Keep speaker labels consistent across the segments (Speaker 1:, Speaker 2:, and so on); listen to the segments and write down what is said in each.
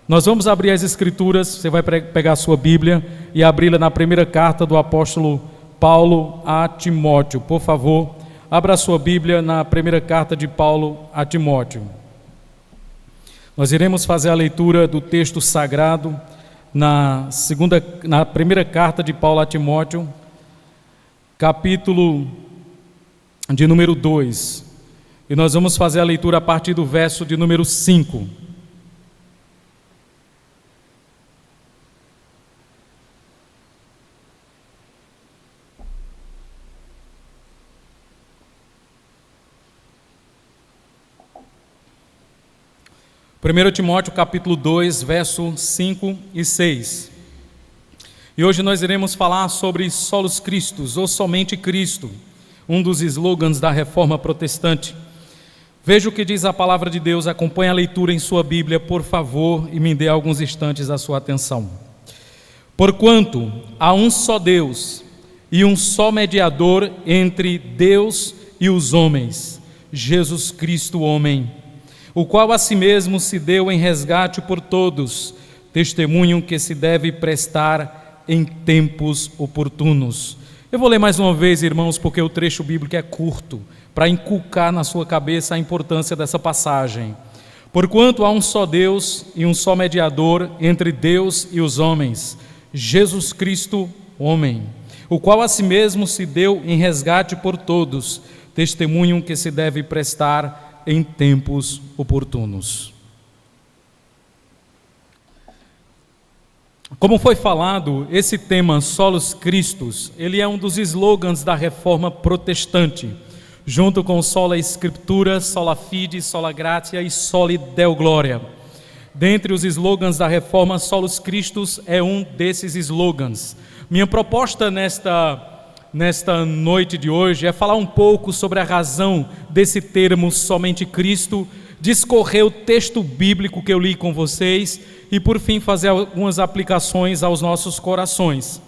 Speaker 1: Nós vamos abrir as Escrituras, você vai pegar a sua Bíblia e abri-la na primeira carta do apóstolo Paulo a Timóteo. Por favor, abra a sua Bíblia na primeira carta de Paulo a Timóteo. Nós iremos fazer a leitura do texto sagrado na primeira carta de Paulo a Timóteo, capítulo de número 2. E nós vamos fazer a leitura a partir do verso de número 5. 1 Timóteo capítulo 2, verso 5 e 6. E hoje nós iremos falar sobre Solus Christus, ou somente Cristo, um dos slogans da Reforma Protestante. Veja o que diz a palavra de Deus, acompanhe a leitura em sua Bíblia, por favor, e me dê alguns instantes a sua atenção. Porquanto há um só Deus e um só mediador entre Deus e os homens, Jesus Cristo, homem, o qual a si mesmo se deu em resgate por todos, testemunho que se deve prestar em tempos oportunos. Eu vou ler mais uma vez, irmãos, porque o trecho bíblico é curto, para inculcar na sua cabeça a importância dessa passagem. Porquanto há um só Deus e um só mediador entre Deus e os homens, Jesus Cristo, homem, o qual a si mesmo se deu em resgate por todos, testemunho que se deve prestar em tempos oportunos. Como foi falado, esse tema Solus Christus, ele é um dos slogans da Reforma Protestante, junto com Sola Scriptura, Sola Fide, Sola Gratia e Soli Deo Gloria. Dentre os slogans da Reforma, Solus Christus é um desses slogans. Minha proposta nesta noite de hoje é falar um pouco sobre a razão desse termo somente Cristo, discorrer o texto bíblico que eu li com vocês e por fim fazer algumas aplicações aos nossos corações.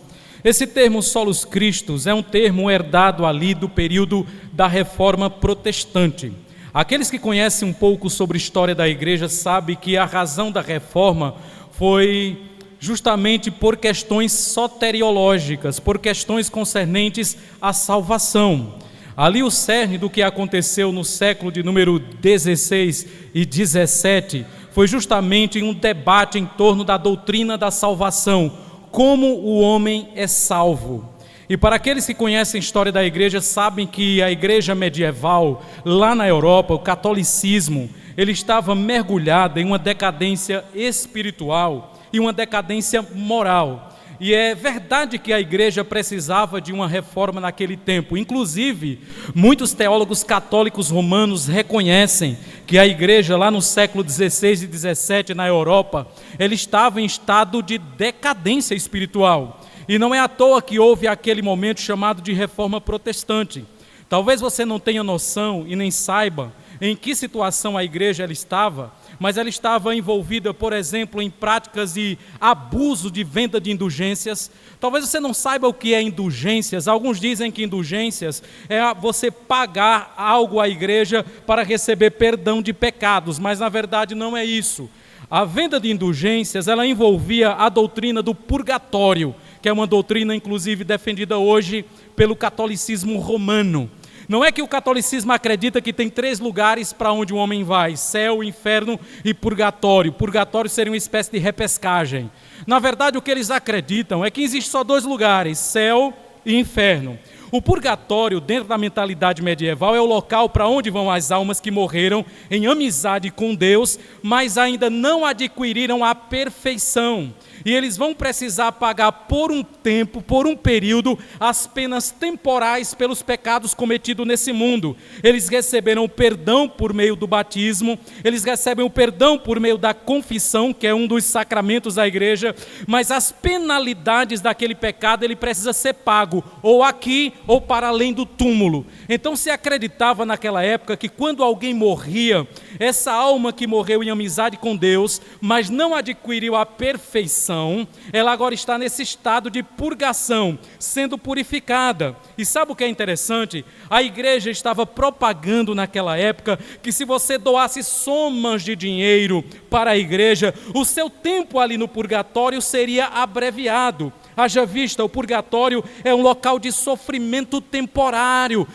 Speaker 1: Esse termo Solus Christus é um termo herdado ali do período da Reforma Protestante. Aqueles que conhecem um pouco sobre a história da igreja sabem que a razão da Reforma foi justamente por questões soteriológicas, por questões concernentes à salvação. Ali o cerne do que aconteceu no século de número 16 e 17 foi justamente um debate em torno da doutrina da salvação, como o homem é salvo. E para aqueles que conhecem a história da igreja, sabem que a igreja medieval, lá na Europa, o catolicismo, ele estava mergulhado em uma decadência espiritual e uma decadência moral. E é verdade que a igreja precisava de uma reforma naquele tempo. Inclusive, muitos teólogos católicos romanos reconhecem que a igreja lá no século 16 e 17 na Europa, ela estava em estado de decadência espiritual. E não é à toa que houve aquele momento chamado de Reforma Protestante. Talvez você não tenha noção e nem saiba em que situação a igreja ela estava, mas ela estava envolvida, por exemplo, em práticas de abuso de venda de indulgências. Talvez você não saiba o que é indulgências. Alguns dizem que indulgências é você pagar algo à igreja para receber perdão de pecados, mas na verdade não é isso. A venda de indulgências, ela envolvia a doutrina do purgatório, que é uma doutrina inclusive defendida hoje pelo catolicismo romano. Não é que o catolicismo acredita que tem 3 lugares para onde o homem vai: céu, inferno e purgatório. Purgatório seria uma espécie de repescagem. Na verdade, o que eles acreditam é que existe só 2 lugares: céu e inferno. O purgatório, dentro da mentalidade medieval, é o local para onde vão as almas que morreram em amizade com Deus, mas ainda não adquiriram a perfeição. E eles vão precisar pagar por um tempo, por um período, as penas temporais pelos pecados cometidos nesse mundo. Eles receberão o perdão por meio do batismo, eles recebem o perdão por meio da confissão, que é um dos sacramentos da igreja, mas as penalidades daquele pecado, ele precisa ser pago, ou aqui ou para além do túmulo. Então se acreditava naquela época que quando alguém morria, essa alma que morreu em amizade com Deus, mas não adquiriu a perfeição, ela agora está nesse estado de purgação, sendo purificada. E sabe o que é interessante? A igreja estava propagando naquela época que se você doasse somas de dinheiro para a igreja, o seu tempo ali no purgatório seria abreviado. Haja vista, o purgatório é um local de sofrimento temporário,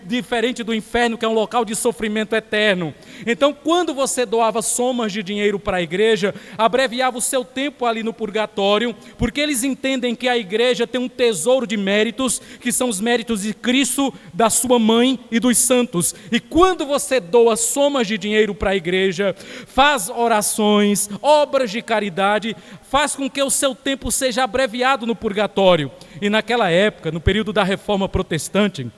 Speaker 1: diferente do inferno, que é um local de sofrimento eterno. Então, quando você doava somas de dinheiro para a igreja, abreviava o seu tempo ali no purgatório, porque eles entendem que a igreja tem um tesouro de méritos, que são os méritos de Cristo, da sua mãe e dos santos. E quando você doa somas de dinheiro para a igreja, faz orações, obras de caridade, faz com que o seu tempo seja abreviado no purgatório. E naquela época, no período da Reforma Protestante,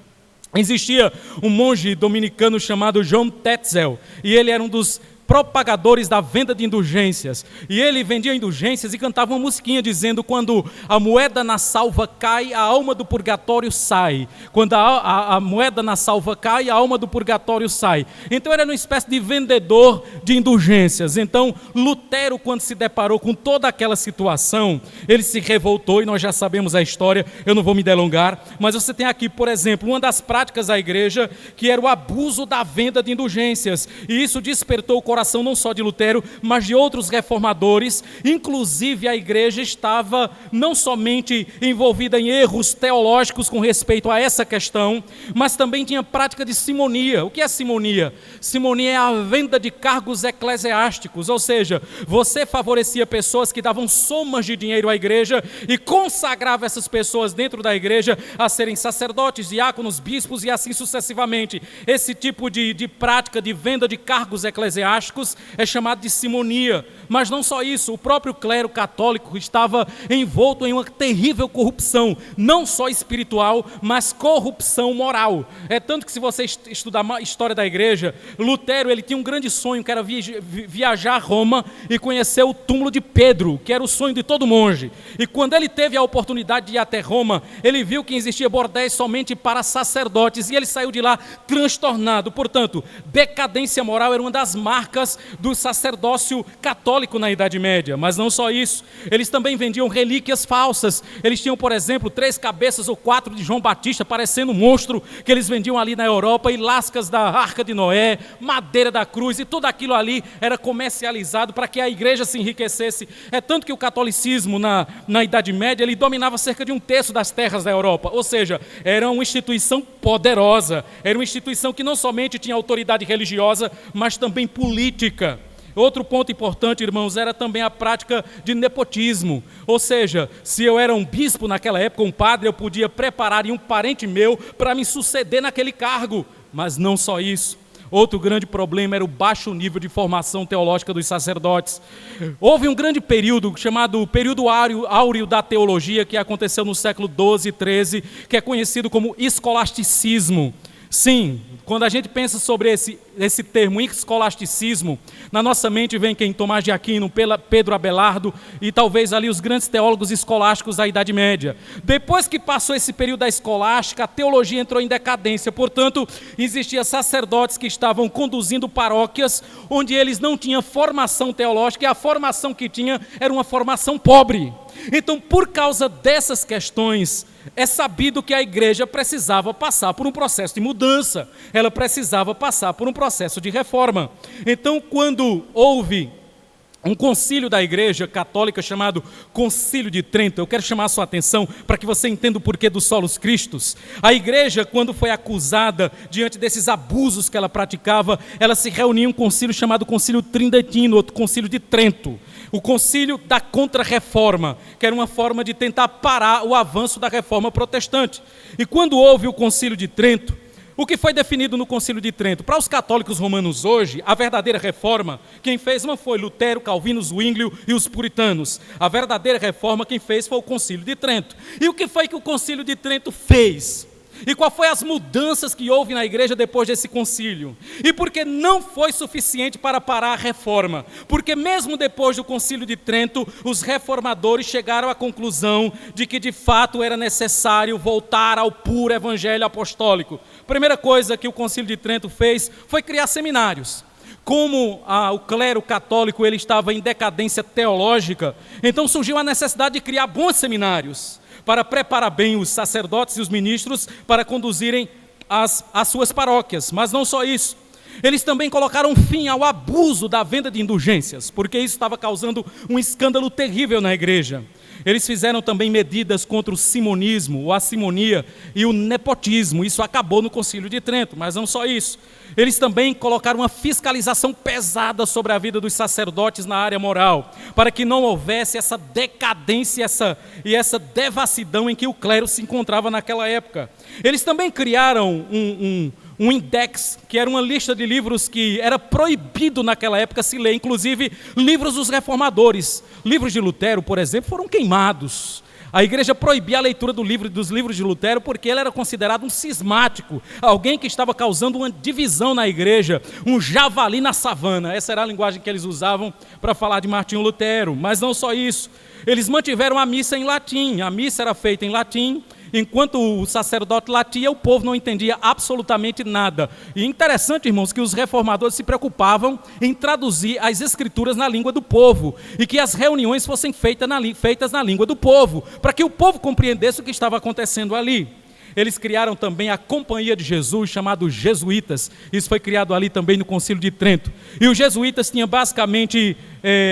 Speaker 1: existia um monge dominicano chamado John Tetzel, e ele era um dos propagadores da venda de indulgências, e ele vendia indulgências e cantava uma musiquinha dizendo: quando a moeda na salva cai, a alma do purgatório sai. Quando a moeda na salva cai, a alma do purgatório sai. Então era uma espécie de vendedor de indulgências. Então Lutero, quando se deparou com toda aquela situação, ele se revoltou, e nós já sabemos a história, eu não vou me delongar, mas você tem aqui, por exemplo, uma das práticas da igreja, que era o abuso da venda de indulgências, e isso despertou o coração não só de Lutero, mas de outros reformadores. Inclusive a igreja estava não somente envolvida em erros teológicos com respeito a essa questão, mas também tinha prática de simonia. O que é simonia? Simonia é a venda de cargos eclesiásticos, ou seja, você favorecia pessoas que davam somas de dinheiro à igreja e consagrava essas pessoas dentro da igreja a serem sacerdotes, diáconos, bispos e assim sucessivamente. Esse tipo de prática de venda de cargos eclesiásticos é chamado de simonia. Mas não só isso, o próprio clero católico estava envolto em uma terrível corrupção, não só espiritual, mas corrupção moral. É tanto que, se você estudar a história da igreja, Lutero, ele tinha um grande sonho, que era viajar a Roma e conhecer o túmulo de Pedro, que era o sonho de todo monge. E quando ele teve a oportunidade de ir até Roma, ele viu que existia bordéis somente para sacerdotes, e ele saiu de lá transtornado. Portanto, decadência moral era uma das marcas do sacerdócio católico na Idade Média. Mas não só isso, eles também vendiam relíquias falsas. Eles tinham, por exemplo, 3 cabeças ou 4 de João Batista, parecendo um monstro, que eles vendiam ali na Europa, e lascas da Arca de Noé, madeira da cruz, e tudo aquilo ali era comercializado para que a igreja se enriquecesse. É tanto que o catolicismo na Idade Média, ele dominava cerca de 1/3 das terras da Europa, ou seja, era uma instituição poderosa, era uma instituição que não somente tinha autoridade religiosa, mas também política. Outro ponto importante, irmãos, era também a prática de nepotismo. Ou seja, se eu era um bispo naquela época, um padre, eu podia preparar um parente meu para me suceder naquele cargo. Mas não só isso. Outro grande problema era o baixo nível de formação teológica dos sacerdotes. Houve um grande período chamado período áureo da teologia, que aconteceu no século XII e XIII, que é conhecido como escolasticismo. Sim, quando a gente pensa sobre esse termo escolasticismo, na nossa mente vem quem? Tomás de Aquino, Pedro Abelardo e talvez ali os grandes teólogos escolásticos da Idade Média. Depois que passou esse período da escolástica, a teologia entrou em decadência. Portanto, existiam sacerdotes que estavam conduzindo paróquias onde eles não tinham formação teológica, e a formação que tinha era uma formação pobre. Então, por causa dessas questões, é sabido que a igreja precisava passar por um processo de mudança, ela precisava passar por um processo de reforma. Então, quando houve um concílio da igreja católica chamado Concílio de Trento, eu quero chamar a sua atenção para que você entenda o porquê dos solos cristos. A igreja, quando foi acusada diante desses abusos que ela praticava, ela se reunia em um concílio chamado Concílio Tridentino, outro Concílio de Trento. O concílio da contra-reforma, que era uma forma de tentar parar o avanço da reforma protestante. E quando houve o concílio de Trento, o que foi definido no concílio de Trento? Para os católicos romanos hoje, a verdadeira reforma, quem fez não foi Lutero, Calvino, Zwinglio e os puritanos. A verdadeira reforma quem fez foi o concílio de Trento. E o que foi que o concílio de Trento fez? E qual foi as mudanças que houve na igreja depois desse concílio? E porque não foi suficiente para parar a reforma. Porque mesmo depois do concílio de Trento, os reformadores chegaram à conclusão de que de fato era necessário voltar ao puro evangelho apostólico. Primeira coisa que o concílio de Trento fez foi criar seminários. Como o clero católico ele estava em decadência teológica, então surgiu a necessidade de criar bons seminários para preparar bem os sacerdotes e os ministros para conduzirem as suas paróquias. Mas não só isso, eles também colocaram fim ao abuso da venda de indulgências, porque isso estava causando um escândalo terrível na igreja. Eles fizeram também medidas contra o simonismo, a simonia e o nepotismo. Isso acabou no Concílio de Trento, mas não só isso. Eles também colocaram uma fiscalização pesada sobre a vida dos sacerdotes na área moral, para que não houvesse essa decadência e essa devassidão em que o clero se encontrava naquela época. Eles também criaram um index, que era uma lista de livros que era proibido naquela época se ler, inclusive livros dos reformadores. Livros de Lutero, por exemplo, foram queimados. A igreja proibia a leitura dos livros de Lutero porque ele era considerado um cismático, alguém que estava causando uma divisão na igreja, um javali na savana. Essa era a linguagem que eles usavam para falar de Martinho Lutero. Mas não só isso, eles mantiveram a missa em latim. A missa era feita em latim. Enquanto o sacerdote latia, o povo não entendia absolutamente nada. E interessante, irmãos, que os reformadores se preocupavam em traduzir as escrituras na língua do povo, e que as reuniões fossem feitas na língua do povo, para que o povo compreendesse o que estava acontecendo ali. Eles criaram também a Companhia de Jesus, chamados jesuítas. Isso foi criado ali também no Concílio de Trento. E os jesuítas tinham basicamente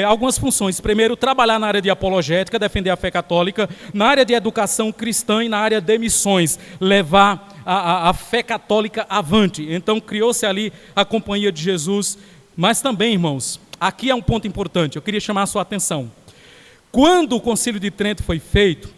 Speaker 1: algumas funções. Primeiro, trabalhar na área de apologética, defender a fé católica, na área de educação cristã e na área de missões, levar a fé católica avante. Então, criou-se ali a Companhia de Jesus. Mas também, irmãos, aqui é um ponto importante, eu queria chamar a sua atenção. Quando o Concílio de Trento foi feito,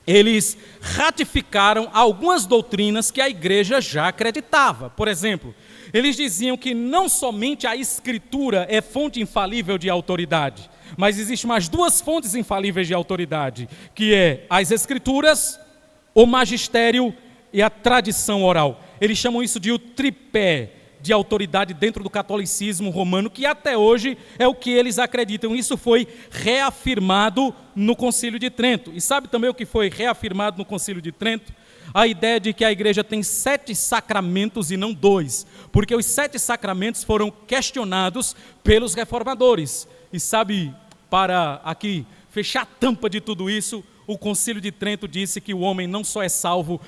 Speaker 1: eles ratificaram algumas doutrinas que a igreja já acreditava. Por exemplo, eles diziam que não somente a Escritura é fonte infalível de autoridade, mas existem mais duas fontes infalíveis de autoridade, que é as Escrituras, o magistério e a tradição oral. Eles chamam isso de o tripé de autoridade dentro do catolicismo romano, que até hoje é o que eles acreditam. Isso foi reafirmado no Concílio de Trento. E sabe também o que foi reafirmado no Concílio de Trento? A ideia de que a igreja tem 7 sacramentos e não 2, porque os 7 sacramentos foram questionados pelos reformadores. E sabe, para aqui fechar a tampa de tudo isso, o Concílio de Trento disse que o homem não só é salvo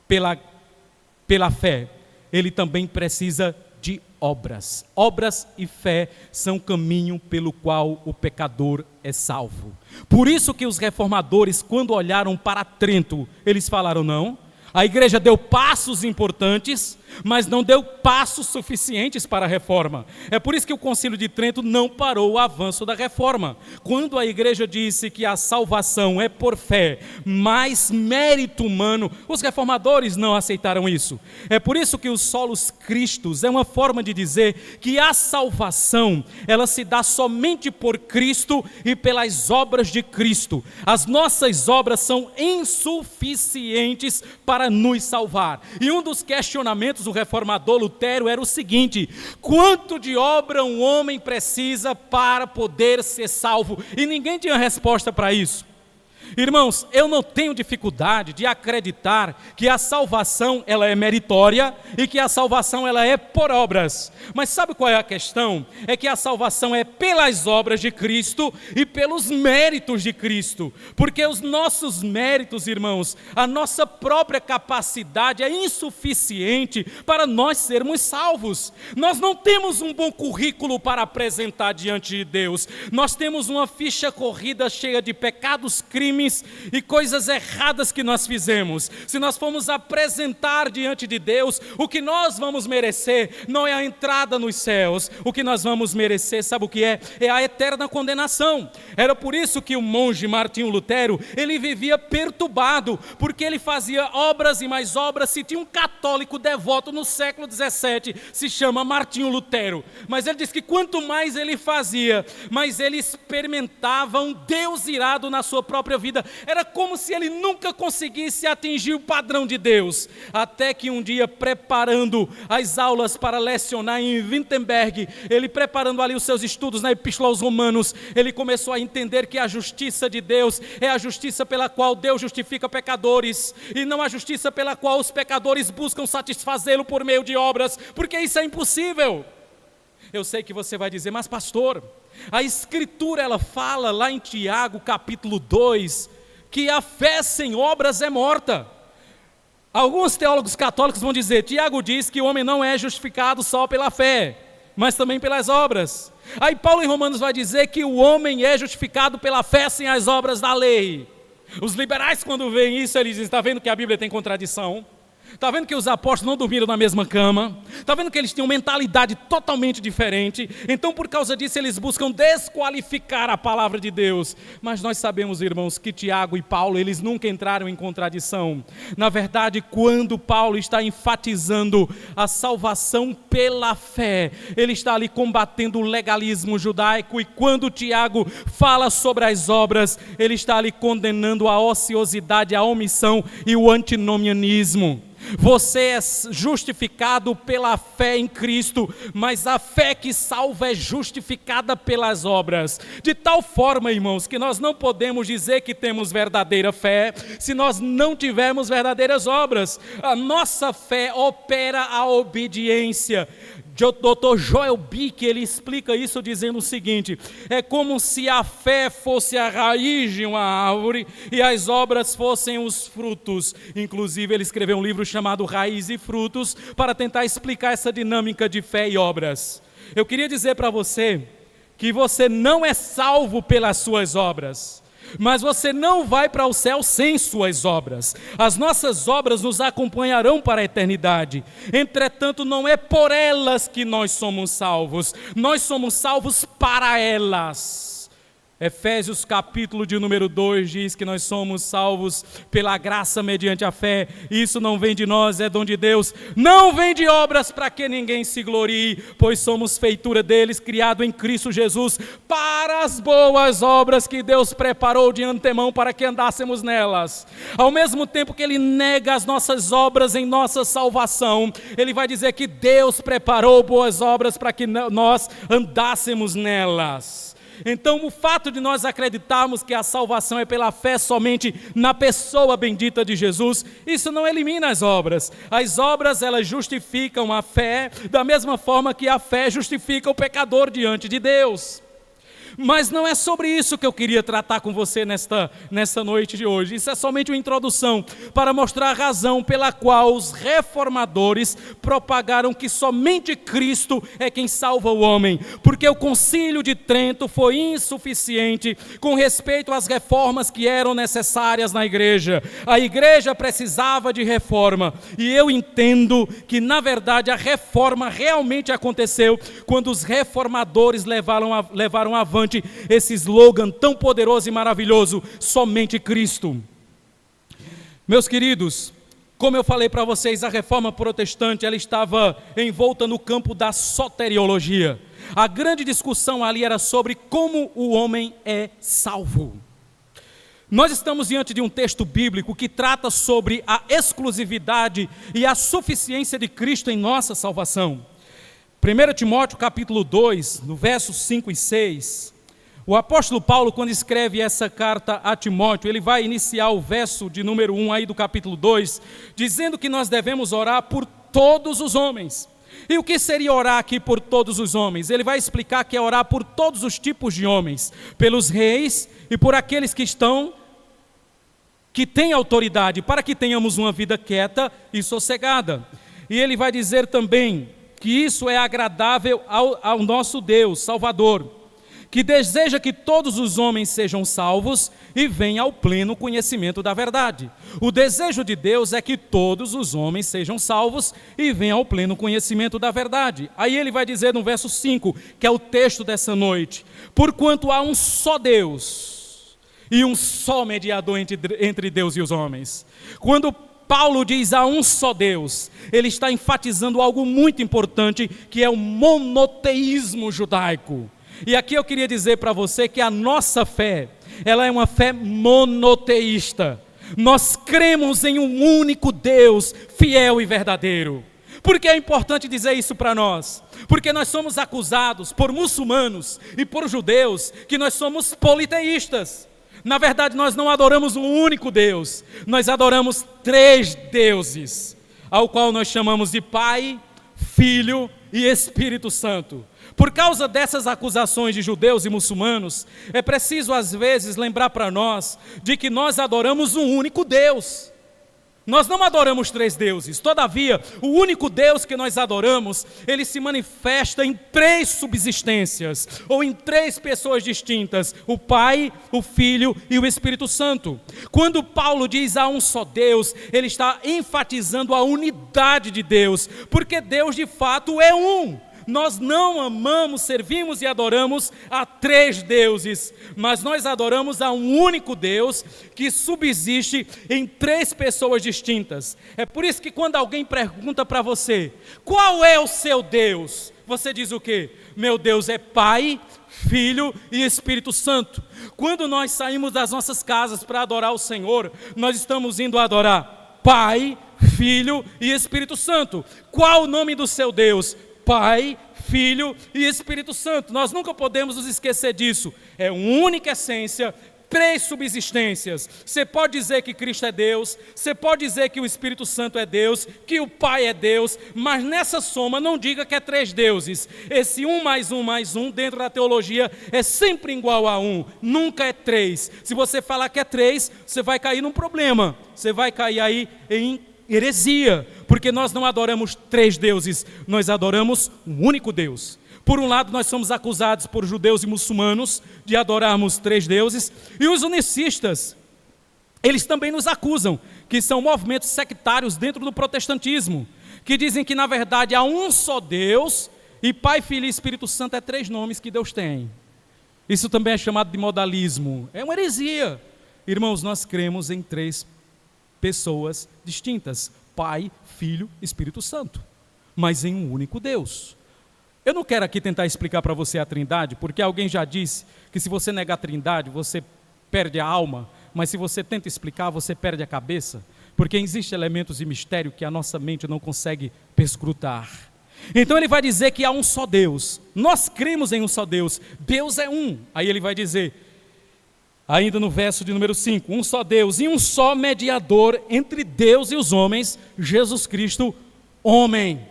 Speaker 1: pela fé, ele também precisa de obras. Obras e fé são o caminho pelo qual o pecador é salvo. Por isso que os reformadores, quando olharam para Trento, eles falaram: não, a igreja deu passos importantes, mas não deu passos suficientes para a reforma. É por isso que o Concílio de Trento não parou o avanço da reforma. Quando a igreja disse que a salvação é por fé, mais mérito humano, os reformadores não aceitaram isso. É por isso que o solos Christus é uma forma de dizer que a salvação, ela se dá somente por Cristo e pelas obras de Cristo. As nossas obras são insuficientes para nos salvar. E um dos questionamentos do reformador Lutero era o seguinte: quanto de obra um homem precisa para poder ser salvo? E ninguém tinha resposta para isso. Irmãos, eu não tenho dificuldade de acreditar que a salvação ela é meritória e que a salvação ela é por obras. Mas sabe qual é a questão? É que a salvação é pelas obras de Cristo e pelos méritos de Cristo. Porque os nossos méritos, irmãos, a nossa própria capacidade é insuficiente para nós sermos salvos. Nós não temos um bom currículo para apresentar diante de Deus. Nós temos uma ficha corrida cheia de pecados, crimes e coisas erradas que nós fizemos. Se nós formos apresentar diante de Deus, o que nós vamos merecer não é a entrada nos céus. O que nós vamos merecer, sabe o que é? É a eterna condenação. Era por isso que o monge Martinho Lutero, ele vivia perturbado, porque ele fazia obras e mais obras. Se tinha um católico devoto no século XVII, se chama Martinho Lutero. Mas ele diz que quanto mais ele fazia, mais ele experimentava um Deus irado na sua própria vida. vida, era como se ele nunca conseguisse atingir o padrão de Deus, até que um dia, preparando as aulas para lecionar em Wittenberg, ele preparando ali os seus estudos na Epístola aos Romanos, ele começou a entender que a justiça de Deus é a justiça pela qual Deus justifica pecadores, e não a justiça pela qual os pecadores buscam satisfazê-lo por meio de obras, porque isso é impossível. Eu sei que você vai dizer, mas pastor, a Escritura ela fala lá em Tiago capítulo 2, que a fé sem obras é morta. Alguns teólogos católicos vão dizer, Tiago diz que o homem não é justificado só pela fé, mas também pelas obras. Aí Paulo em Romanos vai dizer que o homem é justificado pela fé sem as obras da lei. Os liberais, quando veem isso, eles dizem, está vendo que a Bíblia tem contradição? Está vendo que os apóstolos não dormiram na mesma cama? Está vendo que eles tinham mentalidade totalmente diferente? Então, por causa disso, eles buscam desqualificar a palavra de Deus. Mas nós sabemos, irmãos, que Tiago e Paulo, eles nunca entraram em contradição. Na verdade, quando Paulo está enfatizando a salvação pela fé, ele está ali combatendo o legalismo judaico. E quando Tiago fala sobre as obras, ele está ali condenando a ociosidade, a omissão e o antinomianismo. Você é justificado pela fé em Cristo, mas a fé que salva é justificada pelas obras. De tal forma, irmãos, que nós não podemos dizer que temos verdadeira fé se nós não tivermos verdadeiras obras. A nossa fé opera a obediência. Dr. Joel Bick, ele explica isso dizendo o seguinte: é como se a fé fosse a raiz de uma árvore e as obras fossem os frutos. Inclusive ele escreveu um livro chamado Raiz e Frutos para tentar explicar essa dinâmica de fé e obras. Eu queria dizer para você que você não é salvo pelas suas obras, mas você não vai para o céu sem suas obras. As nossas obras nos acompanharão para a eternidade. Entretanto, não é por elas que nós somos salvos. Nós somos salvos para elas. Efésios capítulo de número 2 diz que nós somos salvos pela graça mediante a fé. Isso não vem de nós, é dom de Deus. Não vem de obras para que ninguém se glorie, pois somos feitura deles, criado em Cristo Jesus, para as boas obras que Deus preparou de antemão para que andássemos nelas. Ao mesmo tempo que ele nega as nossas obras em nossa salvação, ele vai dizer que Deus preparou boas obras para que nós andássemos nelas. Então, o fato de nós acreditarmos que a salvação é pela fé somente na pessoa bendita de Jesus, isso não elimina as obras. As obras, elas justificam a fé, da mesma forma que a fé justifica o pecador diante de Deus. Mas não é sobre isso que eu queria tratar com você nesta noite de hoje. Isso é somente uma introdução para mostrar a razão pela qual os reformadores propagaram que somente Cristo é quem salva o homem. Porque o Concílio de Trento foi insuficiente com respeito às reformas que eram necessárias na igreja. A igreja precisava de reforma. E eu entendo que, na verdade, a reforma realmente aconteceu quando os reformadores levaram avante esse slogan tão poderoso e maravilhoso, somente Cristo. Meus queridos, como eu falei para vocês, a reforma protestante ela estava envolta no campo da soteriologia. A grande discussão ali era sobre como o homem é salvo. Nós estamos diante de um texto bíblico que trata sobre a exclusividade e a suficiência de Cristo em nossa salvação. 1 Timóteo capítulo 2, no versos 5 e 6, o apóstolo Paulo, quando escreve essa carta a Timóteo, ele vai iniciar o verso de número 1 aí do capítulo 2, dizendo que nós devemos orar por todos os homens. E o que seria orar aqui por todos os homens? Ele vai explicar que é orar por todos os tipos de homens, pelos reis e por aqueles que têm autoridade, para que tenhamos uma vida quieta e sossegada. E ele vai dizer também que isso é agradável ao nosso Deus, Salvador, que deseja que todos os homens sejam salvos e venham ao pleno conhecimento da verdade. O desejo de Deus é que todos os homens sejam salvos e venham ao pleno conhecimento da verdade. Aí ele vai dizer no verso 5, que é o texto dessa noite: porquanto há um só Deus e um só mediador entre Deus e os homens. Quando Paulo diz há um só Deus, ele está enfatizando algo muito importante, que é o monoteísmo judaico. E aqui eu queria dizer para você que a nossa fé, ela é uma fé monoteísta. Nós cremos em um único Deus, fiel e verdadeiro. Por que é importante dizer isso para nós? Porque nós somos acusados por muçulmanos e por judeus que nós somos politeístas. Na verdade, nós não adoramos um único Deus, nós adoramos 3 deuses, ao qual nós chamamos de Pai, Filho e Espírito Santo. Por causa dessas acusações de judeus e muçulmanos, é preciso às vezes lembrar para nós de que nós adoramos um único Deus. Nós não adoramos 3 deuses, todavia, o único Deus que nós adoramos, ele se manifesta em 3 subsistências, ou em 3 pessoas distintas, o Pai, o Filho e o Espírito Santo. Quando Paulo diz há um só Deus, ele está enfatizando a unidade de Deus, porque Deus de fato é um. Nós não amamos, servimos e adoramos a 3 deuses, mas nós adoramos a um único Deus que subsiste em 3 pessoas distintas. É por isso que quando alguém pergunta para você, qual é o seu Deus? Você diz o quê? Meu Deus é Pai, Filho e Espírito Santo. Quando nós saímos das nossas casas para adorar o Senhor, nós estamos indo adorar Pai, Filho e Espírito Santo. Qual o nome do seu Deus? Pai, Filho e Espírito Santo. Nós nunca podemos nos esquecer disso. É uma única essência, 3 subsistências. Você pode dizer que Cristo é Deus, você pode dizer que o Espírito Santo é Deus, que o Pai é Deus, mas nessa soma não diga que é 3 deuses. Esse 1 mais 1 mais 1 dentro da teologia é sempre igual a 1, nunca é 3. Se você falar que é 3, você vai cair num problema, você vai cair aí em heresia, porque nós não adoramos 3 deuses, nós adoramos um único Deus. Por um lado, nós somos acusados por judeus e muçulmanos de adorarmos 3 deuses, e os unicistas, eles também nos acusam, que são movimentos sectários dentro do protestantismo, que dizem que na verdade há um só Deus, e Pai, Filho e Espírito Santo é 3 nomes que Deus tem. Isso também é chamado de modalismo, é uma heresia. Irmãos, nós cremos em 3 pessoas distintas, Pai, Filho e Espírito Santo, mas em um único Deus. Eu não quero aqui tentar explicar para você a Trindade, porque alguém já disse que se você negar a Trindade, você perde a alma, mas se você tenta explicar, você perde a cabeça, porque existem elementos de mistério que a nossa mente não consegue perscrutar. Então ele vai dizer que há um só Deus, nós cremos em um só Deus, Deus é um. Aí ele vai dizer, ainda no verso de número 5, um só Deus e um só mediador entre Deus e os homens, Jesus Cristo, homem.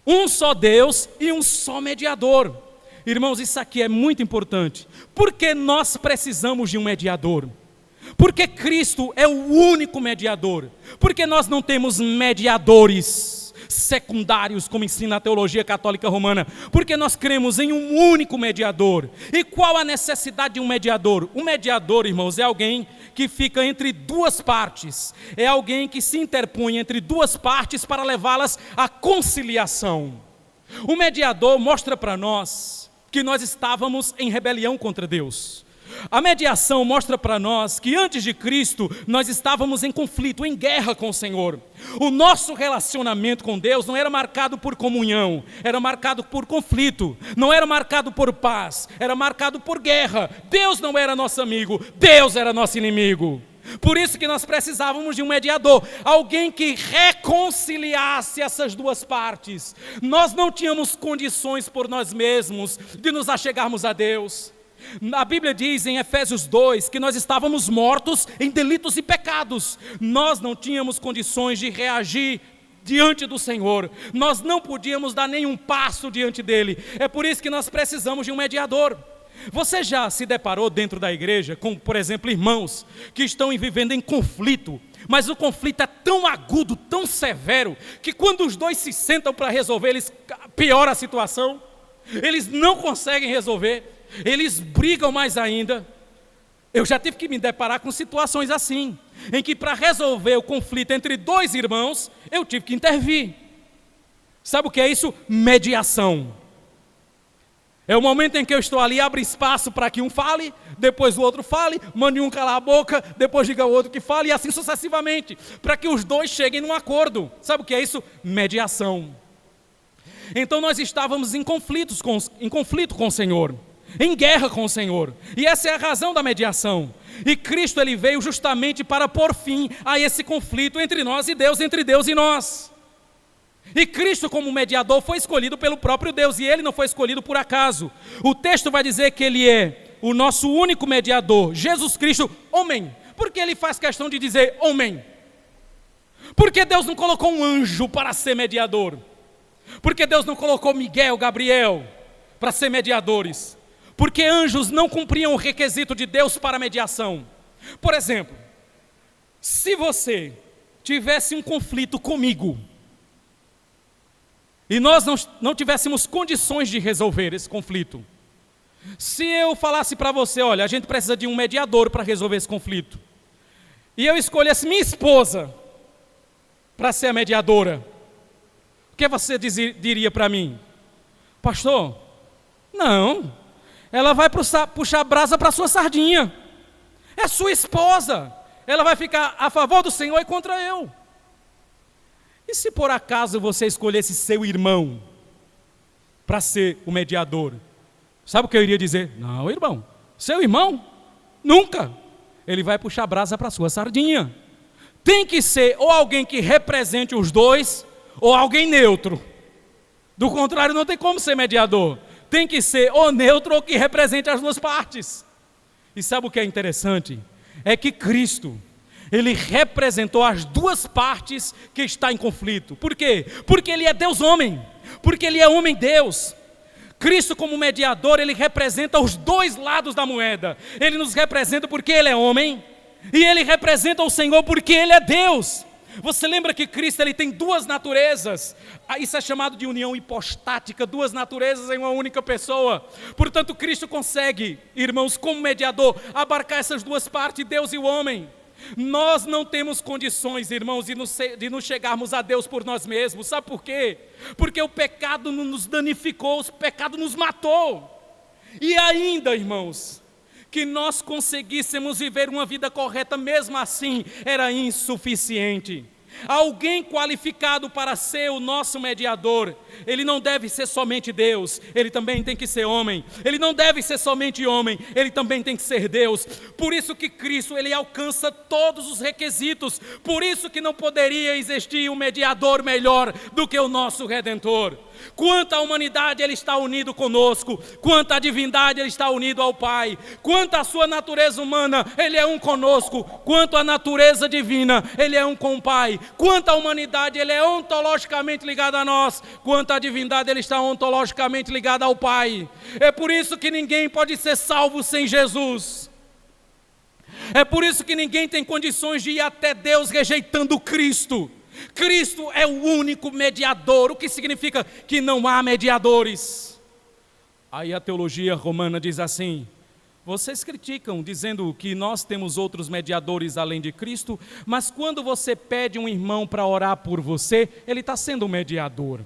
Speaker 1: Um só Deus e um só mediador. Irmãos, isso aqui é muito importante. Porque nós precisamos de um mediador? Porque Cristo é o único mediador. Porque nós não temos mediadores secundários, como ensina a teologia católica romana, porque nós cremos em um único mediador. E qual a necessidade de um mediador? Um mediador, irmãos, é alguém que fica entre 2 partes, é alguém que se interpõe entre 2 partes para levá-las à conciliação. O mediador mostra para nós que nós estávamos em rebelião contra Deus. A mediação mostra para nós que antes de Cristo nós estávamos em conflito, em guerra com o Senhor. O nosso relacionamento com Deus não era marcado por comunhão, era marcado por conflito, não era marcado por paz, era marcado por guerra. Deus não era nosso amigo, Deus era nosso inimigo. Por isso que nós precisávamos de um mediador, alguém que reconciliasse essas 2 partes. Nós não tínhamos condições por nós mesmos de nos achegarmos a Deus. A Bíblia diz em Efésios 2 que nós estávamos mortos em delitos e pecados. Nós não tínhamos condições de reagir diante do Senhor. Nós não podíamos dar nenhum passo diante dele. É por isso que nós precisamos de um mediador. Você já se deparou dentro da igreja com, por exemplo, irmãos que estão vivendo em conflito, mas o conflito é tão agudo, tão severo, que quando os 2 se sentam para resolver, eles pioram a situação, eles não conseguem resolver, eles brigam mais ainda. Eu já tive que me deparar com situações assim, em que para resolver o conflito entre 2 irmãos, eu tive que intervir. Sabe o que é isso? Mediação. É o momento em que eu estou ali, abro espaço para que um fale, depois o outro fale, mande um calar a boca, depois diga o outro que fale, e assim sucessivamente, para que os 2 cheguem num acordo. Sabe o que é isso? Mediação. Então nós estávamos em conflito com o Senhor. em guerra com o Senhor. E essa é a razão da mediação. E Cristo, ele veio justamente para pôr fim a esse conflito entre nós e Deus, entre Deus e nós. E Cristo, como mediador, foi escolhido pelo próprio Deus, e ele não foi escolhido por acaso. O texto vai dizer que ele é o nosso único mediador, Jesus Cristo, homem. Por que ele faz questão de dizer homem? Porque Deus não colocou um anjo para ser mediador? Porque Deus não colocou Miguel, Gabriel para ser mediadores? Porque anjos não cumpriam o requisito de Deus para a mediação. Por exemplo, se você tivesse um conflito comigo, e nós não tivéssemos condições de resolver esse conflito, se eu falasse para você, olha, a gente precisa de um mediador para resolver esse conflito, e eu escolhesse minha esposa para ser a mediadora, o que você diria para mim? Pastor, não, ela vai puxar brasa para sua sardinha, é sua esposa, ela vai ficar a favor do Senhor e contra eu. E se por acaso você escolhesse seu irmão para ser o mediador? Sabe o que eu iria dizer? Não, irmão, seu irmão, nunca. Ele vai puxar brasa para a sua sardinha. Tem que ser ou alguém que represente os dois, ou alguém neutro. Do contrário, não tem como ser mediador. Tem que ser ou neutro ou que represente as duas partes. E sabe o que é interessante? É que Cristo, ele representou as duas partes que está em conflito. Por quê? Porque ele é Deus homem, porque ele é homem Deus. Cristo, como mediador, ele representa os dois lados da moeda. Ele nos representa porque ele é homem, e ele representa o Senhor porque ele é Deus. Você lembra que Cristo, ele tem duas naturezas? Isso é chamado de união hipostática, duas naturezas em uma única pessoa. Portanto, Cristo consegue, irmãos, como mediador, abarcar essas duas partes, Deus e o homem. Nós não temos condições, irmãos, de nos chegarmos a Deus por nós mesmos. Sabe por quê? Porque o pecado nos danificou, o pecado nos matou. E ainda, irmãos, que nós conseguíssemos viver uma vida correta, mesmo assim, era insuficiente. Alguém qualificado para ser o nosso mediador, ele não deve ser somente Deus, ele também tem que ser homem. Ele não deve ser somente homem, ele também tem que ser Deus. Por isso que Cristo, ele alcança todos os requisitos. Por isso que não poderia existir um mediador melhor do que o nosso Redentor. Quanto à humanidade, ele está unido conosco. Quanto à divindade, ele está unido ao Pai. Quanto à sua natureza humana, ele é um conosco. Quanto à natureza divina, ele é um com o Pai. Quanto à humanidade, ele é ontologicamente ligado a nós. Quanto à divindade, ele está ontologicamente ligado ao Pai. É por isso que ninguém pode ser salvo sem Jesus. É por isso que ninguém tem condições de ir até Deus rejeitando Cristo. Cristo é o único mediador, o que significa que não há mediadores. Aí a teologia romana diz assim: vocês criticam dizendo que nós temos outros mediadores além de Cristo, mas quando você pede um irmão para orar por você, ele está sendo um mediador.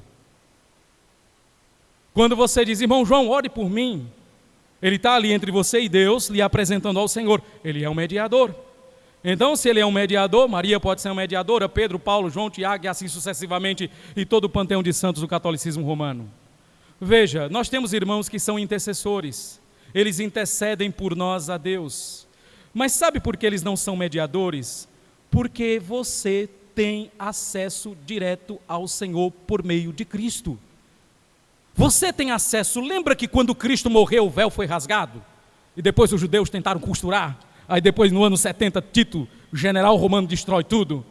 Speaker 1: Quando você diz, irmão João, ore por mim, ele está ali entre você e Deus, lhe apresentando ao Senhor, ele é um mediador. Então, se ele é um mediador, Maria pode ser uma mediadora, Pedro, Paulo, João, Tiago e assim sucessivamente, e todo o panteão de santos do catolicismo romano. Veja, nós temos irmãos que são intercessores, eles intercedem por nós a Deus. Mas sabe por que eles não são mediadores? Porque você tem acesso direto ao Senhor por meio de Cristo. Você tem acesso, lembra que quando Cristo morreu o véu foi rasgado? E depois os judeus tentaram costurar? Aí depois no ano 70, Tito, o general romano, destrói tudo.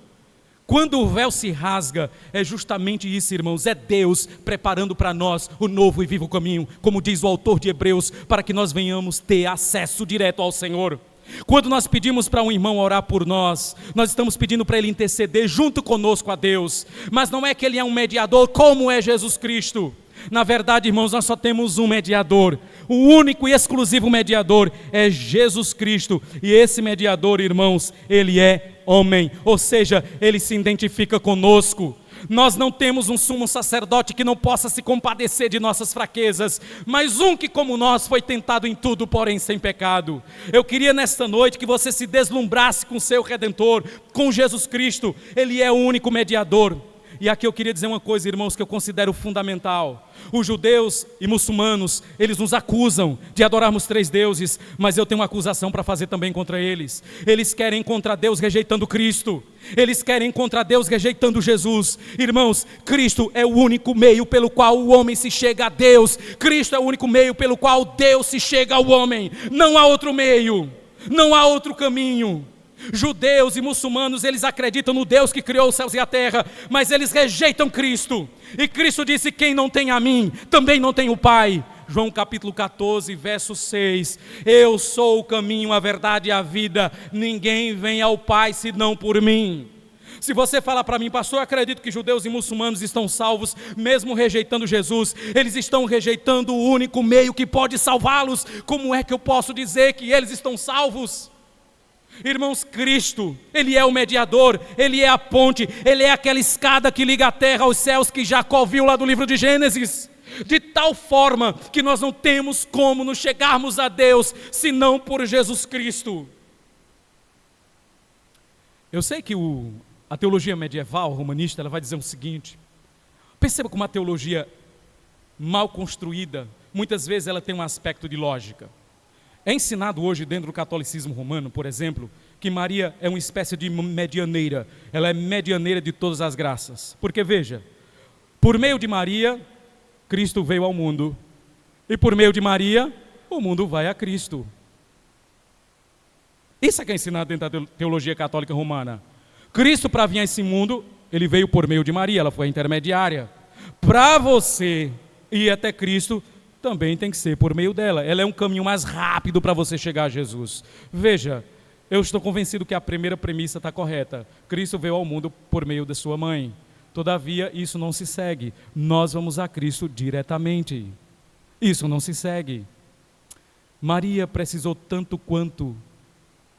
Speaker 1: Quando o véu se rasga, é justamente isso, irmãos, é Deus preparando para nós o novo e vivo caminho, como diz o autor de Hebreus, para que nós venhamos ter acesso direto ao Senhor. Quando nós pedimos para um irmão orar por nós, nós estamos pedindo para ele interceder junto conosco a Deus, mas não é que ele é um mediador como é Jesus Cristo. Na verdade, irmãos, nós só temos um mediador, o único e exclusivo mediador é Jesus Cristo, e esse mediador, irmãos, ele é homem, ou seja, ele se identifica conosco. Nós não temos um sumo sacerdote que não possa se compadecer de nossas fraquezas, mas um que como nós foi tentado em tudo, porém sem pecado. Eu queria nesta noite que você se deslumbrasse com o seu Redentor, com Jesus Cristo. Ele é o único mediador. E aqui eu queria dizer uma coisa, irmãos, que eu considero fundamental. Os judeus e muçulmanos, eles nos acusam de adorarmos 3 deuses, mas eu tenho uma acusação para fazer também contra eles. Eles querem encontrar Deus rejeitando Cristo. Eles querem encontrar Deus rejeitando Jesus. Irmãos, Cristo é o único meio pelo qual o homem se chega a Deus. Cristo é o único meio pelo qual Deus se chega ao homem. Não há outro meio, não há outro caminho. Judeus e muçulmanos, eles acreditam no Deus que criou os céus e a terra, mas eles rejeitam Cristo. E Cristo disse: quem não tem a mim, também não tem o Pai. João capítulo 14, verso 6. Eu sou o caminho, a verdade e a vida. Ninguém vem ao Pai senão por mim. Se você falar para mim: pastor, eu acredito que judeus e muçulmanos estão salvos, mesmo rejeitando Jesus, eles estão rejeitando o único meio que pode salvá-los. Como é que eu posso dizer que eles estão salvos? Irmãos, Cristo, Ele é o mediador, Ele é a ponte, Ele é aquela escada que liga a terra aos céus que Jacó viu lá do livro de Gênesis. De tal forma que nós não temos como nos chegarmos a Deus, senão por Jesus Cristo. Eu sei que a teologia medieval, romanista, ela vai dizer o seguinte: perceba como uma teologia mal construída, muitas vezes ela tem um aspecto de lógica. É ensinado hoje dentro do catolicismo romano, por exemplo, que Maria é uma espécie de medianeira. Ela é medianeira de todas as graças. Porque veja, por meio de Maria, Cristo veio ao mundo. E por meio de Maria, o mundo vai a Cristo. Isso é que é ensinado dentro da teologia católica romana. Cristo, para vir a esse mundo, Ele veio por meio de Maria, ela foi a intermediária. Para você ir até Cristo, também tem que ser por meio dela. Ela é um caminho mais rápido para você chegar a Jesus. Veja, eu estou convencido que a primeira premissa está correta. Cristo veio ao mundo por meio de sua mãe. Todavia, isso não se segue. Nós vamos a Cristo diretamente. Isso não se segue. Maria precisou tanto quanto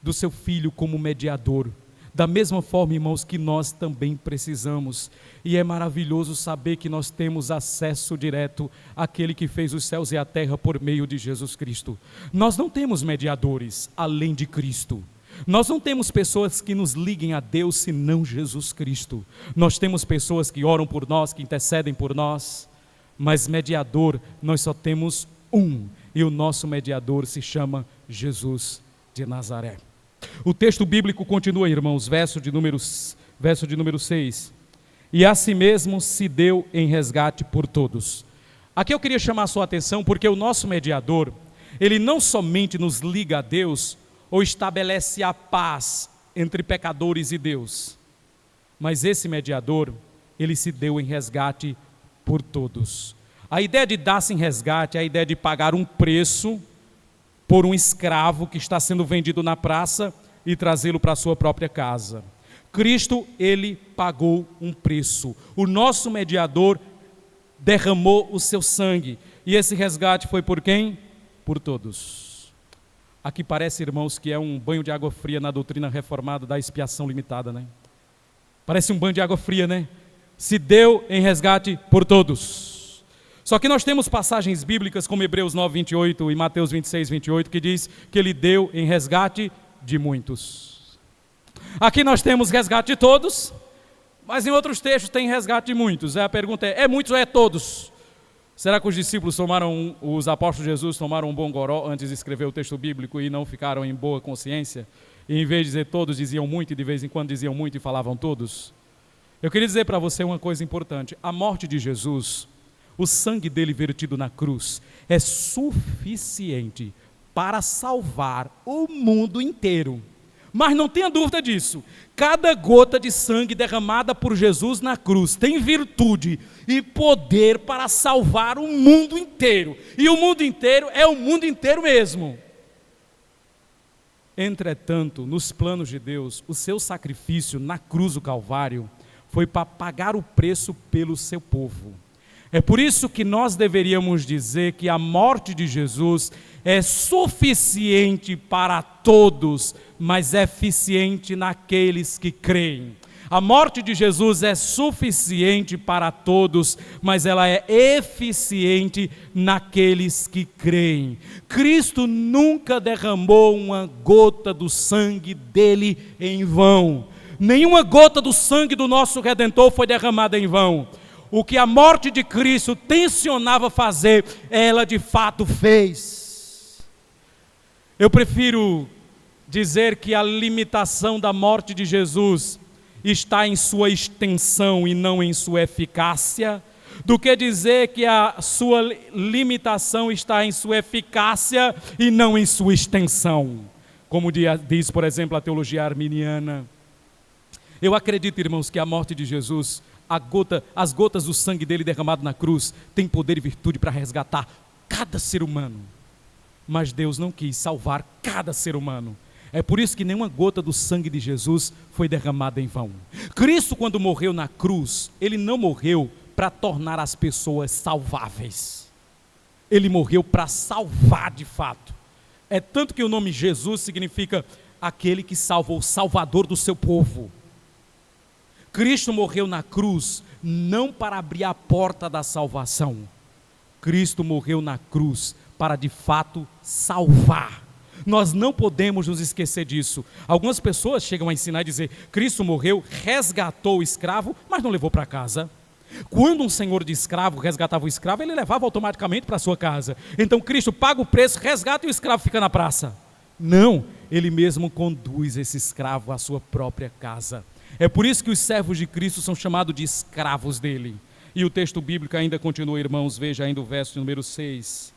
Speaker 1: do seu filho como mediador. Da mesma forma, irmãos, que nós também precisamos. E é maravilhoso saber que nós temos acesso direto àquele que fez os céus e a terra por meio de Jesus Cristo. Nós não temos mediadores além de Cristo. Nós não temos pessoas que nos liguem a Deus senão Jesus Cristo. Nós temos pessoas que oram por nós, que intercedem por nós, mas mediador nós só temos um. E o nosso mediador se chama Jesus de Nazaré. O texto bíblico continua, irmãos, verso de número 6. E a si mesmo se deu em resgate por todos. Aqui eu queria chamar a sua atenção, porque o nosso mediador, ele não somente nos liga a Deus, ou estabelece a paz entre pecadores e Deus, mas esse mediador, ele se deu em resgate por todos. A ideia de dar-se em resgate é a ideia de pagar um preço por um escravo que está sendo vendido na praça e trazê-lo para a sua própria casa. Cristo, ele pagou um preço. O nosso mediador derramou o seu sangue. E esse resgate foi por quem? Por todos. Aqui parece, irmãos, que é um banho de água fria na doutrina reformada da expiação limitada, né? Parece um banho de água fria, né? Se deu em resgate por todos. Só que nós temos passagens bíblicas como Hebreus 9, 28 e Mateus 26, 28, que diz que ele deu em resgate de muitos. Aqui nós temos resgate de todos, mas em outros textos tem resgate de muitos. A pergunta é muitos ou é todos? Será que os discípulos os apóstolos de Jesus tomaram um bom goró antes de escrever o texto bíblico e não ficaram em boa consciência? E em vez de dizer todos, diziam muito, e de vez em quando diziam muito e falavam todos? Eu queria dizer para você uma coisa importante. A morte de Jesus, o sangue dele vertido na cruz, é suficiente para salvar o mundo inteiro. Mas não tenha dúvida disso. Cada gota de sangue derramada por Jesus na cruz tem virtude e poder para salvar o mundo inteiro. E o mundo inteiro é o mundo inteiro mesmo. Entretanto, nos planos de Deus, o seu sacrifício na cruz do Calvário foi para pagar o preço pelo seu povo. É por isso que nós deveríamos dizer que a morte de Jesus é suficiente para todos, mas é eficiente naqueles que creem. A morte de Jesus é suficiente para todos, mas ela é eficiente naqueles que creem. Cristo nunca derramou uma gota do sangue dele em vão. Nenhuma gota do sangue do nosso Redentor foi derramada em vão. O que a morte de Cristo tensionava fazer, ela de fato fez. Eu prefiro dizer que a limitação da morte de Jesus está em sua extensão e não em sua eficácia, do que dizer que a sua limitação está em sua eficácia e não em sua extensão, como diz, por exemplo, a teologia arminiana. Eu acredito, irmãos, que a morte de Jesus, as gotas do sangue dele derramado na cruz, tem poder e virtude para resgatar cada ser humano. Mas Deus não quis salvar cada ser humano. É por isso que nenhuma gota do sangue de Jesus foi derramada em vão. Cristo, quando morreu na cruz, ele não morreu para tornar as pessoas salváveis. Ele morreu para salvar de fato. É tanto que o nome Jesus significa aquele que salva, o salvador do seu povo. Cristo morreu na cruz não para abrir a porta da salvação. Cristo morreu na cruz para de fato salvar. Nós não podemos nos esquecer disso. Algumas pessoas chegam a ensinar e dizer: Cristo morreu, resgatou o escravo, mas não levou para casa. Quando um senhor de escravo resgatava o escravo, ele levava automaticamente para sua casa. Então Cristo paga o preço, resgata e o escravo fica na praça. Não, ele mesmo conduz esse escravo à sua própria casa. É por isso que os servos de Cristo são chamados de escravos dele. E o texto bíblico ainda continua, irmãos, veja ainda o verso número 6.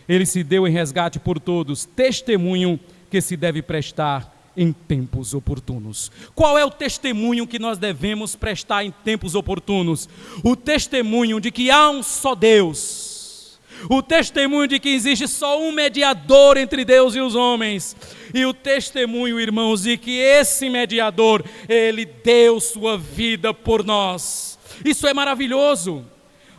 Speaker 1: Ele se deu em resgate por todos, testemunho que se deve prestar em tempos oportunos. Qual é o testemunho que nós devemos prestar em tempos oportunos? O testemunho de que há um só Deus. O testemunho de que existe só um mediador entre Deus e os homens. E o testemunho, irmãos, de que esse mediador, ele deu sua vida por nós. Isso é maravilhoso.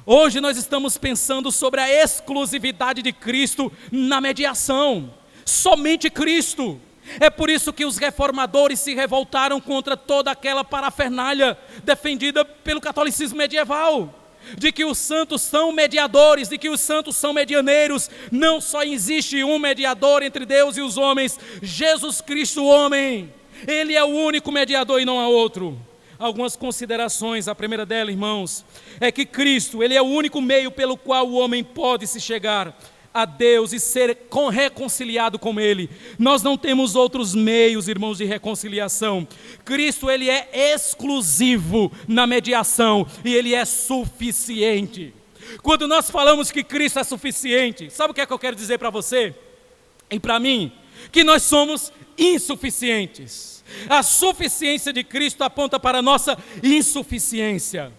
Speaker 1: Hoje nós estamos pensando sobre a exclusividade de Cristo na mediação. Somente Cristo. É por isso que os reformadores se revoltaram contra toda aquela parafernália defendida pelo catolicismo medieval, de que os santos são mediadores, de que os santos são medianeiros. Não só existe um mediador entre Deus e os homens, Jesus Cristo, o homem. Ele é o único mediador e não há outro. Algumas considerações. A primeira delas, irmãos, é que Cristo, ele é o único meio pelo qual o homem pode se chegar a Deus e ser reconciliado com Ele. Nós não temos outros meios, irmãos, de reconciliação. Cristo, ele é exclusivo na mediação e ele é suficiente. Quando nós falamos que Cristo é suficiente, sabe o que é que eu quero dizer para você e para mim? Que nós somos insuficientes. A suficiência de Cristo aponta para a nossa insuficiência.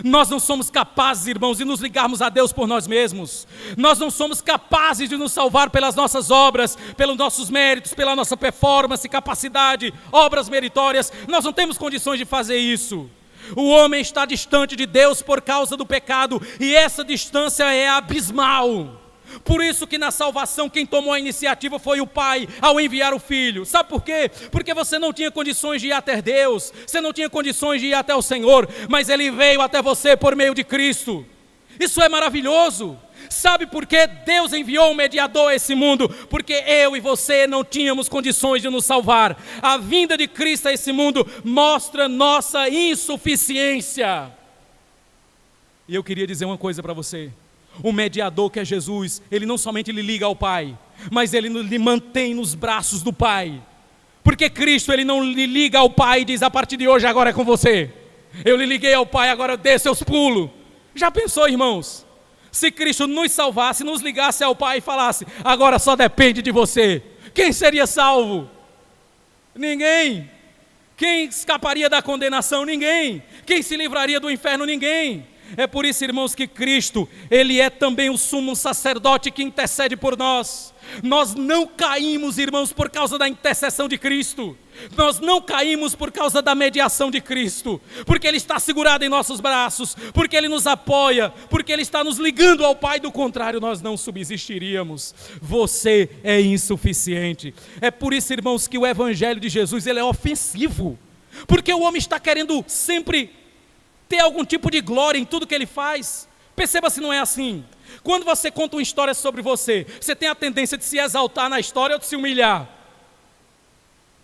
Speaker 1: Nós não somos capazes, irmãos, de nos ligarmos a Deus por nós mesmos. Nós não somos capazes de nos salvar pelas nossas obras, pelos nossos méritos, pela nossa performance, capacidade, obras meritórias. Nós não temos condições de fazer isso. O homem está distante de Deus por causa do pecado, e essa distância é abismal. Por isso que na salvação quem tomou a iniciativa foi o Pai ao enviar o Filho. Sabe por quê? Porque você não tinha condições de ir até Deus, você não tinha condições de ir até o Senhor, mas Ele veio até você por meio de Cristo. Isso é maravilhoso. Sabe por que Deus enviou um mediador a esse mundo? Porque eu e você não tínhamos condições de nos salvar. A vinda de Cristo a esse mundo mostra nossa insuficiência. E eu queria dizer uma coisa para você. O mediador que é Jesus, ele não somente lhe liga ao Pai, mas ele lhe mantém nos braços do Pai. Porque Cristo, ele não lhe liga ao Pai e diz: a partir de hoje agora é com você. Eu lhe liguei ao Pai, agora dê seus pulos. Já pensou, irmãos? Se Cristo nos salvasse, nos ligasse ao Pai e falasse: agora só depende de você. Quem seria salvo? Ninguém. Quem escaparia da condenação? Ninguém. Quem se livraria do inferno? Ninguém. É por isso, irmãos, que Cristo, ele é também o sumo sacerdote que intercede por nós. Nós não caímos, irmãos, por causa da intercessão de Cristo. Nós não caímos por causa da mediação de Cristo, porque Ele está segurado em nossos braços, porque Ele nos apoia, porque Ele está nos ligando ao Pai. Do contrário, nós não subsistiríamos. Você é insuficiente. É por isso, irmãos, que o Evangelho de Jesus, ele é ofensivo, porque o homem está querendo sempre ter algum tipo de glória em tudo que ele faz. Perceba se não é assim. Quando você conta uma história sobre você, você tem a tendência de se exaltar na história ou de se humilhar?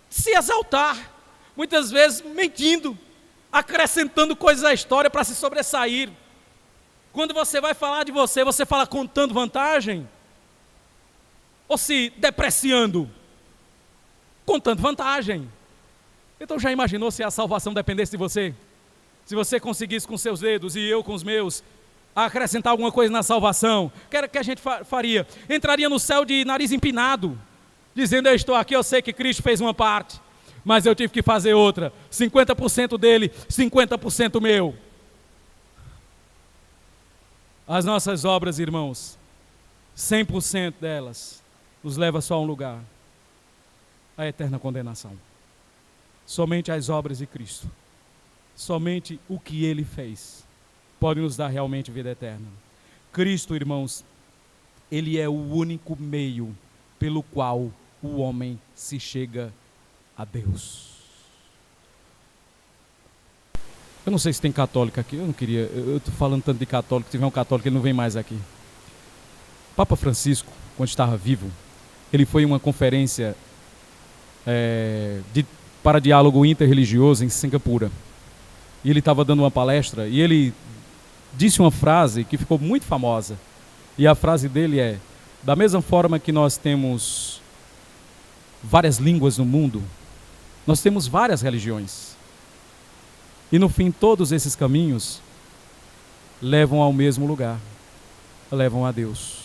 Speaker 1: Se exaltar. muitas vezes mentindo, acrescentando coisas à história para se sobressair. Quando você vai falar de você, você fala contando vantagem? Ou se depreciando? Contando vantagem. Então já imaginou se a salvação dependesse de você? Se você conseguisse com seus dedos e eu com os meus acrescentar alguma coisa na salvação, o que a gente faria? Entraria no céu de nariz empinado, dizendo: eu estou aqui, eu sei que Cristo fez uma parte, mas eu tive que fazer outra, 50% dele, 50% meu. As nossas obras, irmãos, 100% delas, nos leva só a um lugar: a eterna condenação. Somente as obras de Cristo, somente o que Ele fez, pode nos dar realmente vida eterna. Cristo, irmãos, Ele é o único meio pelo qual o homem se chega a Deus. Eu não sei se tem católico aqui, eu estou falando tanto de católico, se tiver um católico ele não vem mais aqui. Papa Francisco, quando estava vivo, ele foi em uma conferência para diálogo interreligioso em Singapura. E ele estava dando uma palestra e ele disse uma frase que ficou muito famosa. E a frase dele é: da mesma forma que nós temos várias línguas no mundo, nós temos várias religiões. E no fim, todos esses caminhos levam ao mesmo lugar, levam a Deus.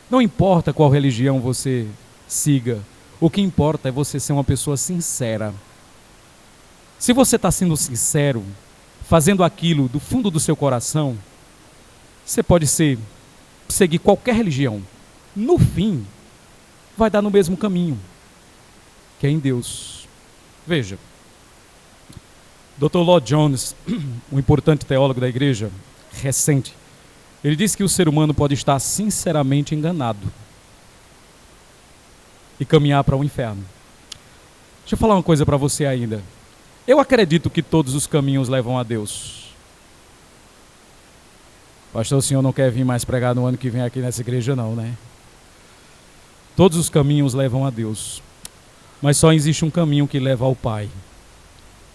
Speaker 1: Não importa qual religião você siga, o que importa é você ser uma pessoa sincera. Se você está sendo sincero, fazendo aquilo do fundo do seu coração, você pode seguir qualquer religião. No fim, vai dar no mesmo caminho, que é em Deus. Veja, Dr. Lloyd Jones, um importante teólogo da igreja recente, ele disse que o ser humano pode estar sinceramente enganado e caminhar para o inferno. Deixa eu falar uma coisa para você ainda. Eu acredito que todos os caminhos levam a Deus. Pastor, o senhor não quer vir mais pregar no ano que vem aqui nessa igreja não, né? Todos os caminhos levam a Deus, mas só existe um caminho que leva ao Pai.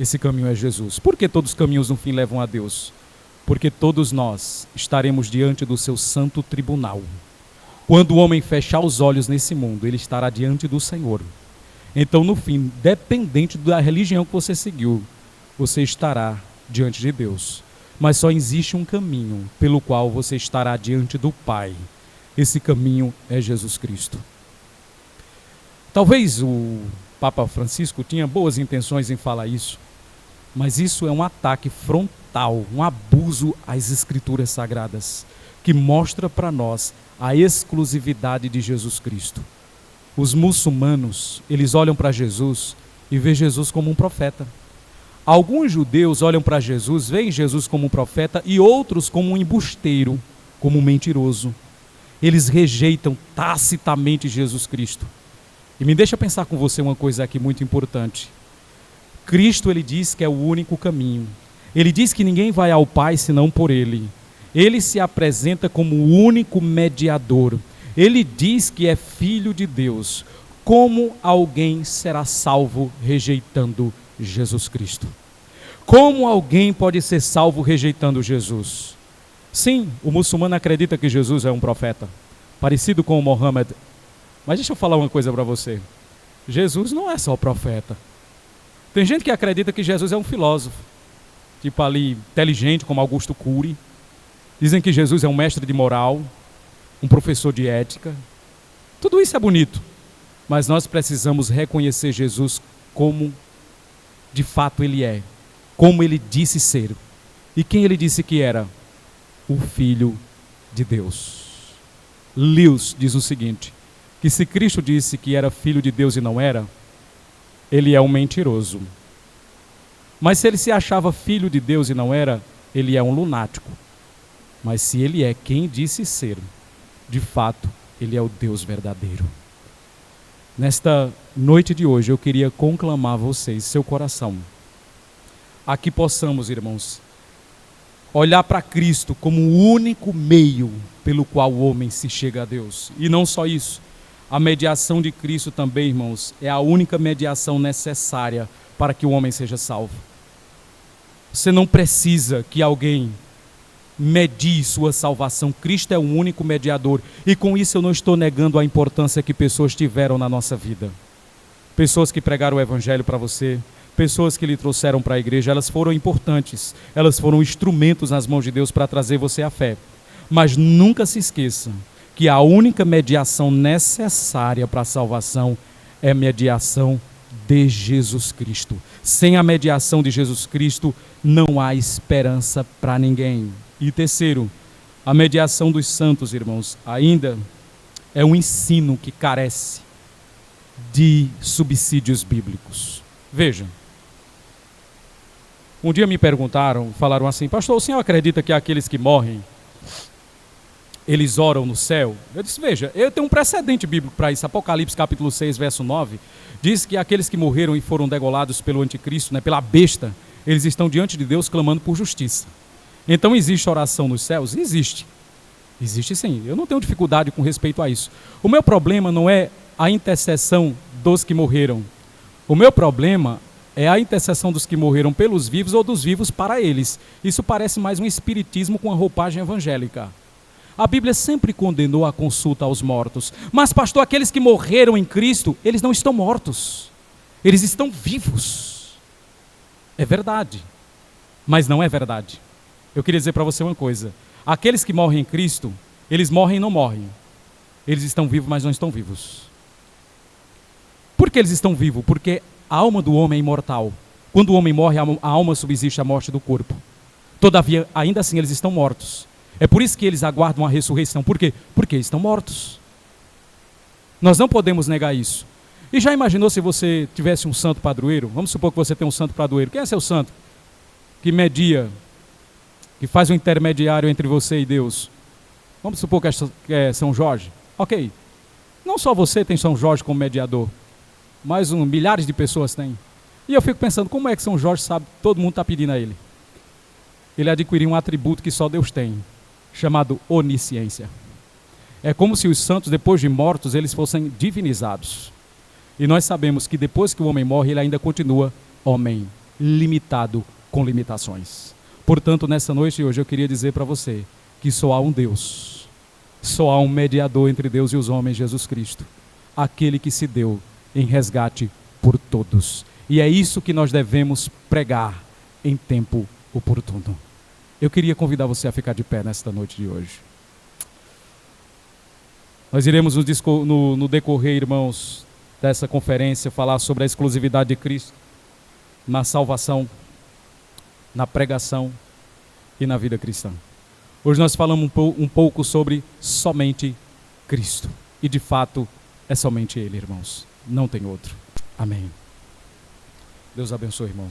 Speaker 1: Esse caminho é Jesus. Por que todos os caminhos no fim levam a Deus? Porque todos nós estaremos diante do seu santo tribunal. Quando o homem fechar os olhos nesse mundo, ele estará diante do Senhor. Então, no fim, dependente da religião que você seguiu, você estará diante de Deus. Mas só existe um caminho pelo qual você estará diante do Pai. Esse caminho é Jesus Cristo. Talvez o Papa Francisco tinha boas intenções em falar isso, mas isso é um ataque frontal, um abuso às Escrituras Sagradas, que mostra para nós a exclusividade de Jesus Cristo. Os muçulmanos, eles olham para Jesus e veem Jesus como um profeta. Alguns judeus olham para Jesus, veem Jesus como um profeta, e outros como um embusteiro, como um mentiroso. Eles rejeitam tacitamente Jesus Cristo. E me deixa pensar com você uma coisa aqui muito importante. Cristo, ele diz que é o único caminho. Ele diz que ninguém vai ao Pai senão por Ele. Ele se apresenta como o único mediador. Ele diz que é Filho de Deus. Como alguém será salvo rejeitando Jesus Cristo? Como alguém pode ser salvo rejeitando Jesus? Sim, o muçulmano acredita que Jesus é um profeta, parecido com o Mohammed. Mas deixa eu falar uma coisa para você. Jesus não é só profeta. Tem gente que acredita que Jesus é um filósofo, tipo ali, inteligente, como Augusto Cury. Dizem que Jesus é um mestre de moral, um professor de ética. Tudo isso é bonito, mas nós precisamos reconhecer Jesus como de fato Ele é, como Ele disse ser. E quem Ele disse que era? O Filho de Deus. Lewis diz o seguinte, que se Cristo disse que era Filho de Deus e não era, Ele é um mentiroso. Mas se Ele se achava Filho de Deus e não era, Ele é um lunático. Mas se Ele é quem disse ser, de fato, Ele é o Deus verdadeiro. Nesta noite de hoje, eu queria conclamar vocês, seu coração, a que possamos, irmãos, olhar para Cristo como o único meio pelo qual o homem se chega a Deus. E não só isso, A mediação de Cristo também, irmãos, é a única mediação necessária para que o homem seja salvo. Você não precisa que alguém medie sua salvação. Cristo é o único mediador. E com isso eu não estou negando a importância que pessoas tiveram na nossa vida. Pessoas que pregaram o evangelho para você, pessoas que lhe trouxeram para a igreja, elas foram importantes. Elas foram instrumentos nas mãos de Deus para trazer você à fé. Mas nunca se esqueça que a única mediação necessária para a salvação é a mediação de Jesus Cristo. Sem a mediação de Jesus Cristo, não há esperança para ninguém. E terceiro, a mediação dos santos, irmãos, ainda é um ensino que carece de subsídios bíblicos. Veja, um dia me perguntaram, falaram assim: pastor, o senhor acredita que aqueles que morrem, eles oram no céu? Eu disse: veja, eu tenho um precedente bíblico para isso. Apocalipse capítulo 6, verso 9, diz que aqueles que morreram e foram degolados pelo anticristo, pela besta, eles estão diante de Deus clamando por justiça. Então existe oração nos céus? Existe. Existe sim. Eu não tenho dificuldade com respeito a isso. O meu problema não é a intercessão dos que morreram. O meu problema é a intercessão dos que morreram pelos vivos ou dos vivos para eles. Isso parece mais um espiritismo com a roupagem evangélica. A Bíblia sempre condenou a consulta aos mortos. Mas, pastor, aqueles que morreram em Cristo, eles não estão mortos. Eles estão vivos. É verdade. Mas não é verdade. Eu queria dizer para você uma coisa. Aqueles que morrem em Cristo, eles morrem e não morrem. Eles estão vivos, mas não estão vivos. Por que eles estão vivos? Porque a alma do homem é imortal. Quando o homem morre, a alma subsiste à morte do corpo. Todavia, ainda assim, eles estão mortos. É por isso que eles aguardam a ressurreição. Por quê? Porque estão mortos. Nós não podemos negar isso. E já imaginou se você tivesse um santo padroeiro? Vamos supor que você tem um santo padroeiro. Quem é seu santo? Que media, que faz um intermediário entre você e Deus. Vamos supor que é São Jorge. Ok. Não só você tem São Jorge como mediador, mas milhares de pessoas têm. E eu fico pensando, como é que São Jorge sabe, todo mundo está pedindo a ele? Ele adquiriu um atributo que só Deus tem, chamado onisciência. É como se os santos, depois de mortos, eles fossem divinizados. E nós sabemos que depois que o homem morre, ele ainda continua homem, limitado, com limitações. Portanto, nessa noite de hoje, eu queria dizer para você que só há um Deus, só há um mediador entre Deus e os homens, Jesus Cristo, aquele que se deu em resgate por todos. E é isso que nós devemos pregar em tempo oportuno. Eu queria convidar você a ficar de pé nesta noite de hoje. Nós iremos no decorrer, irmãos, dessa conferência falar sobre a exclusividade de Cristo na salvação, na pregação e na vida cristã. Hoje nós falamos um pouco sobre somente Cristo. E de fato é somente Ele, irmãos. Não tem outro. Amém. Deus abençoe, irmãos.